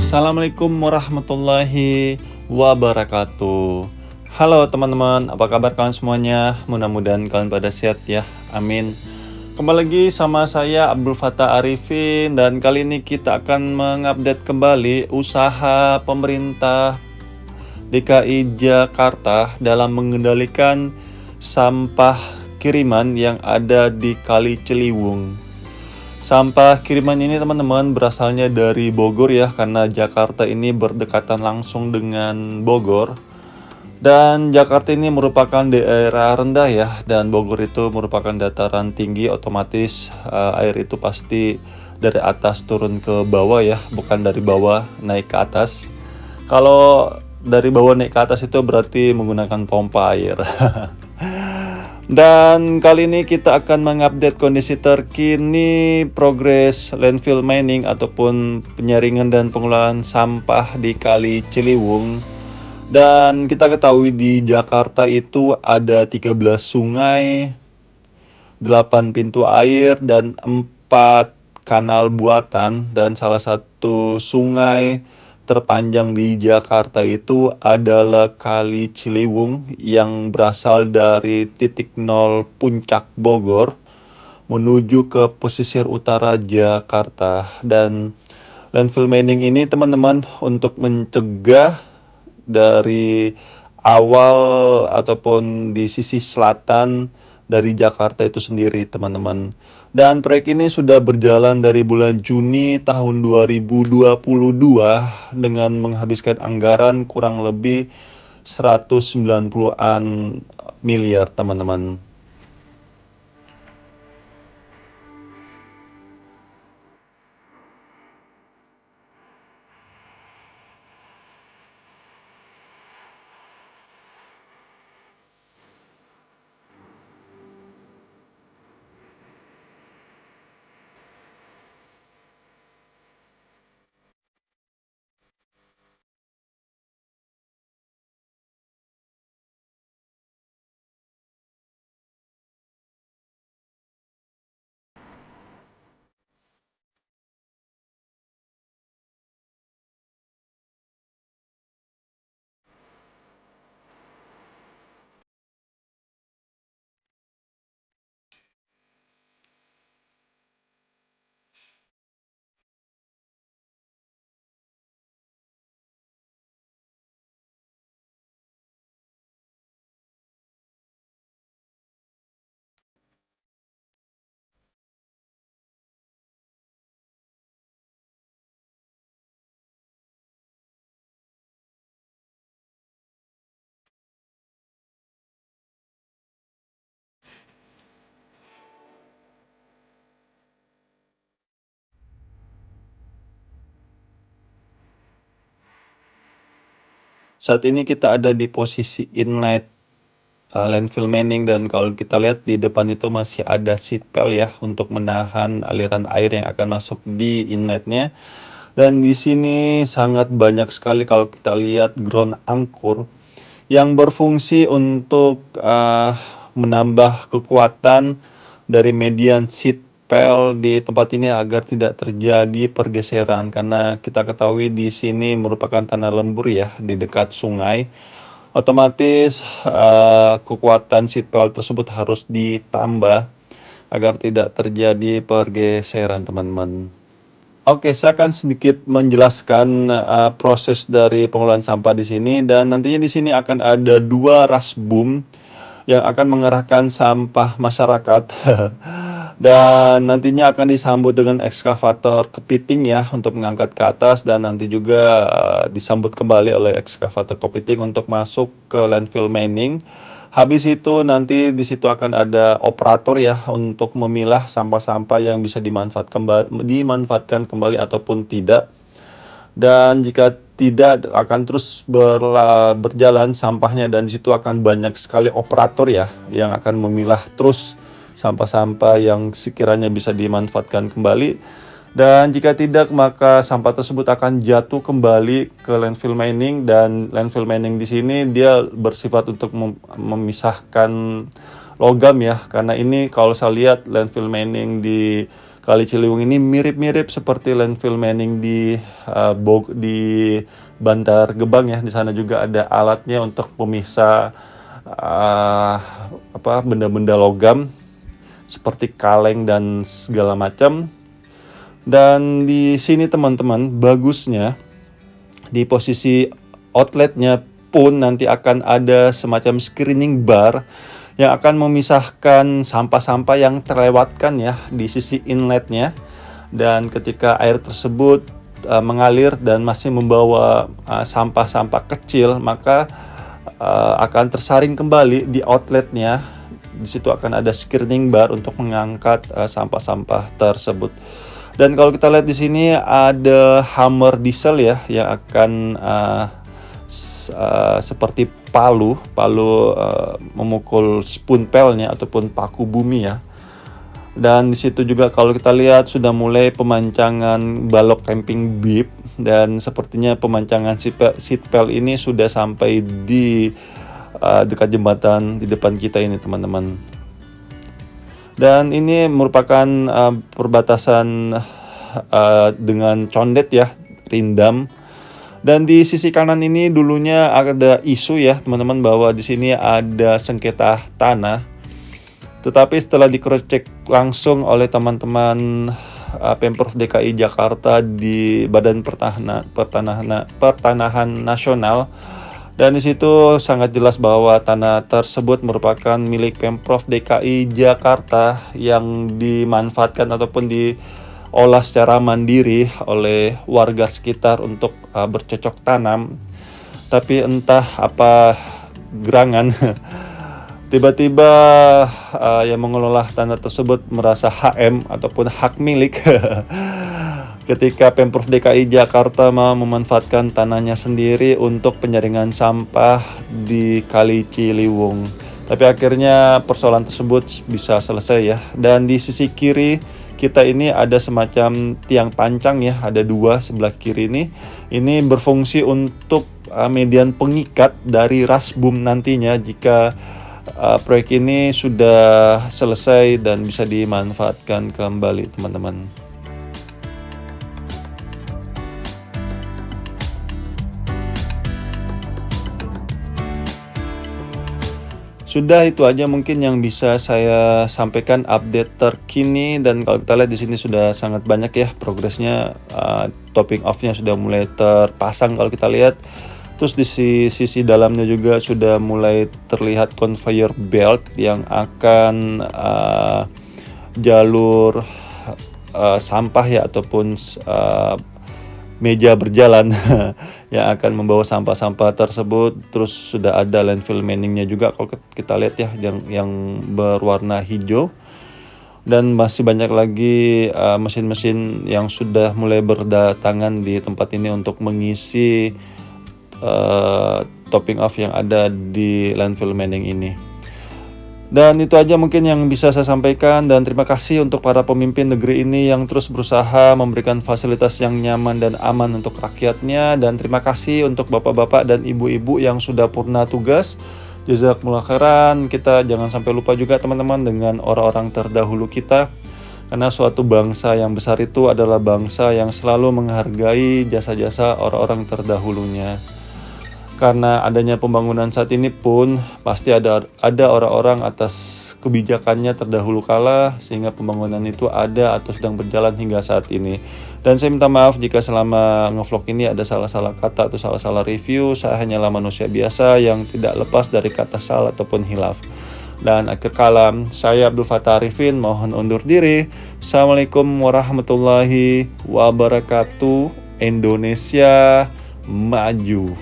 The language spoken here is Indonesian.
Assalamualaikum warahmatullahi wabarakatuh. Halo teman-teman, apa kabar kalian semuanya? Mudah-mudahan kalian pada sehat ya, amin. Kembali lagi sama saya Abdul Fattah Arifin, dan kali ini kita akan mengupdate kembali usaha pemerintah DKI Jakarta dalam mengendalikan sampah kiriman yang ada di Kali Ciliwung. Sampah kiriman ini teman-teman berasalnya dari Bogor ya, karena Jakarta ini berdekatan langsung dengan Bogor. Dan Jakarta ini merupakan daerah rendah ya, dan Bogor itu merupakan dataran tinggi, otomatis air itu pasti dari atas turun ke bawah ya, bukan dari bawah naik ke atas. Kalau dari bawah naik ke atas itu berarti menggunakan pompa air. Dan kali ini kita akan mengupdate kondisi terkini progres landfill mining ataupun penyaringan dan pengelolaan sampah di Kali Ciliwung. Dan kita ketahui di Jakarta itu ada 13 sungai, 8 pintu air, dan 4 kanal buatan. Dan salah satu sungai terpanjang di Jakarta itu adalah Kali Ciliwung yang berasal dari titik nol Puncak Bogor menuju ke pesisir utara Jakarta. Dan landfill mining ini teman-teman untuk mencegah dari awal ataupun di sisi selatan dari Jakarta itu sendiri teman-teman. Dan proyek ini sudah berjalan dari bulan Juni tahun 2022 dengan menghabiskan anggaran kurang lebih 190-an miliar teman-teman. Saat ini kita ada di posisi inlet landfill mining, dan kalau kita lihat di depan itu masih ada seat pail ya untuk menahan aliran air yang akan masuk di inletnya. Dan di sini sangat banyak sekali kalau kita lihat ground angkur yang berfungsi untuk menambah kekuatan dari median seat pail di tempat ini agar tidak terjadi pergeseran, karena kita ketahui di sini merupakan tanah lembur ya di dekat sungai. Otomatis kekuatan seat pail tersebut harus ditambah agar tidak terjadi pergeseran teman-teman. Oke, saya akan sedikit menjelaskan proses dari pengelolaan sampah di sini, dan nantinya di sini akan ada 2 ras boom yang akan mengerahkan sampah masyarakat. Dan nantinya akan disambut dengan ekskavator kepiting ya untuk mengangkat ke atas, dan nanti juga disambut kembali oleh ekskavator kepiting untuk masuk ke landfill mining. Habis itu nanti di situ akan ada operator ya untuk memilah sampah-sampah yang bisa dimanfaatkan kembali ataupun tidak. Dan jika tidak, akan terus berjalan sampahnya, dan di situ akan banyak sekali operator ya yang akan memilah terus sampah-sampah yang sekiranya bisa dimanfaatkan kembali. Dan jika tidak, maka sampah tersebut akan jatuh kembali ke landfill mining, dan landfill mining di sini dia bersifat untuk memisahkan logam ya, karena ini kalau saya lihat landfill mining di Kali Ciliwung ini mirip-mirip seperti landfill Manning di Bantar Gebang ya. Di sana juga ada alatnya untuk pemisah benda-benda logam seperti kaleng dan segala macam. Dan di sini teman-teman, bagusnya di posisi outletnya pun nanti akan ada semacam screening bar yang akan memisahkan sampah-sampah yang terlewatkan ya di sisi inletnya. Dan ketika air tersebut mengalir dan masih membawa sampah-sampah kecil, maka akan tersaring kembali di outletnya. Di situ akan ada screening bar untuk mengangkat sampah-sampah tersebut. Dan kalau kita lihat di sini ada hammer diesel ya yang akan seperti palu memukul spoon pelnya ataupun paku bumi ya. Dan di situ juga kalau kita lihat sudah mulai pemancangan balok camping bib, dan sepertinya pemancangan seatbelt ini sudah sampai di dekat jembatan di depan kita ini teman-teman. Dan ini merupakan perbatasan dengan Condet ya, Rindam. Dan di sisi kanan ini dulunya ada isu ya teman-teman bahwa di sini ada sengketa tanah. Tetapi setelah di-cross check langsung oleh teman-teman Pemprov DKI Jakarta di Badan Pertanahan Nasional, dan di situ sangat jelas bahwa tanah tersebut merupakan milik Pemprov DKI Jakarta yang dimanfaatkan ataupun diolah secara mandiri oleh warga sekitar untuk bercocok tanam. Tapi entah apa gerangan tiba-tiba yang mengelola tanah tersebut merasa HM ataupun hak milik ketika Pemprov DKI Jakarta mau memanfaatkan tanahnya sendiri untuk penyaringan sampah di Kali Ciliwung. Tapi akhirnya persoalan tersebut bisa selesai ya. Dan di sisi kiri kita ini ada semacam tiang pancang ya, ada dua sebelah kiri ini. Ini berfungsi untuk median pengikat dari rasbum nantinya jika proyek ini sudah selesai dan bisa dimanfaatkan kembali teman-teman. Sudah itu aja mungkin yang bisa saya sampaikan update terkini. Dan kalau kita lihat di sini sudah sangat banyak ya progresnya, topping off-nya sudah mulai terpasang kalau kita lihat. Terus di sisi dalamnya juga sudah mulai terlihat conveyor belt yang akan jalur sampah ya ataupun meja berjalan yang akan membawa sampah-sampah tersebut. Terus sudah ada landfill manning-nya juga kalau kita lihat ya yang berwarna hijau. Dan masih banyak lagi mesin-mesin yang sudah mulai berdatangan di tempat ini untuk mengisi topping off yang ada di landfill manning ini. Dan itu aja mungkin yang bisa saya sampaikan, dan terima kasih untuk para pemimpin negeri ini yang terus berusaha memberikan fasilitas yang nyaman dan aman untuk rakyatnya. Dan terima kasih untuk bapak-bapak dan ibu-ibu yang sudah purna tugas. Jazakumullah khairan. Kita jangan sampai lupa juga teman-teman dengan orang-orang terdahulu kita, karena suatu bangsa yang besar itu adalah bangsa yang selalu menghargai jasa-jasa orang-orang terdahulunya. Karena adanya pembangunan saat ini pun pasti ada orang-orang atas kebijakannya terdahulu kala sehingga pembangunan itu ada atau sedang berjalan hingga saat ini. Dan saya minta maaf jika selama ngevlog ini ada salah-salah kata atau salah-salah review. Saya hanyalah manusia biasa yang tidak lepas dari kata salah ataupun hilaf. Dan akhir kalam, saya Abdul Fattah Arifin mohon undur diri. Assalamualaikum warahmatullahi wabarakatuh. Indonesia maju.